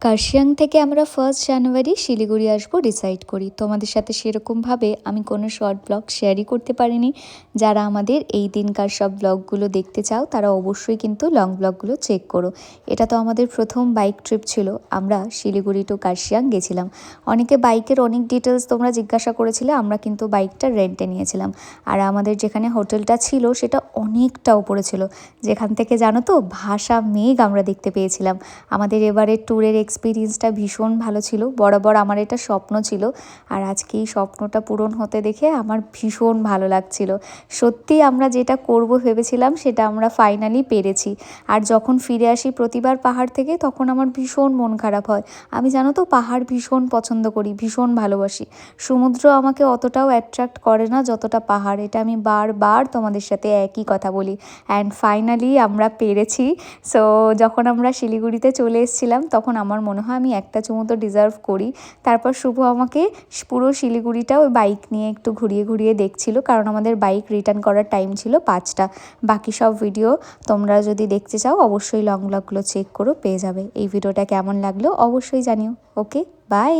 কার্শিয়াং থেকে আমরা 1 জানুয়ারি শিলিগুড়ি আসবো ডিসাইড করি। তোমাদের সাথে সেরকমভাবে আমি কোনো শর্ট ব্লগ শেয়ারই করতে পারিনি। যারা আমাদের এই দিনকার সব ব্লগগুলো দেখতে চাও তারা অবশ্যই কিন্তু লং ব্লগগুলো চেক করো। এটা তো আমাদের প্রথম বাইক ট্রিপ ছিল। আমরা শিলিগুড়ি টু কার্শিয়াং গেছিলাম। অনেকে বাইকের অনেক ডিটেলস তোমরা জিজ্ঞাসা করেছিলে, আমরা কিন্তু বাইকটা রেন্টে নিয়েছিলাম। আর আমাদের যেখানে হোটেলটা ছিল সেটা অনেকটা উপরে ছিল, যেখান থেকে জানো তো ভাসা মেঘ আমরা দেখতে পেয়েছিলাম। আমাদের এবারের ট্যুরের এক্সপিরিয়েন্সটা ভীষণ ভালো ছিল। বরাবর আমার এটা স্বপ্ন ছিল, আর আজকে এই স্বপ্নটা পূরণ হতে দেখে আমার ভীষণ ভালো লাগছিল। সত্যি আমরা যেটা করব ভেবেছিলাম সেটা আমরা ফাইনালি পেরেছি। আর যখন ফিরে আসি প্রতিবার পাহাড় থেকে তখন আমার ভীষণ মন খারাপ হয়। আমি জানো তো পাহাড় ভীষণ পছন্দ করি, ভীষণ ভালোবাসি। সমুদ্র আমাকে অতটাও অ্যাট্রাক্ট করে না যতটা পাহাড়। এটা আমি বারবার তোমাদের সাথে একই কথা বলি। অ্যান্ড ফাইনালি আমরা পেরেছি। সো যখন আমরা শিলিগুড়িতে চলে এসেছিলাম তখন আমার মনে হয় আমি একটা চুমু তো ডিজার্ভ করি। তারপর শুভ আমাকে পুরো শিলিগুড়িটা ওই বাইক নিয়ে একটু ঘুরিয়ে ঘুরিয়ে দেখছিল, কারণ আমাদের বাইক রিটার্ন করার টাইম ছিল 5টা। বাকি সব ভিডিও তোমরা যদি দেখতে চাও অবশ্যই লং ব্লগগুলো চেক করো, পেয়ে যাবে। এই ভিডিওটা কেমন লাগলো অবশ্যই জানিও। ওকে, বাই।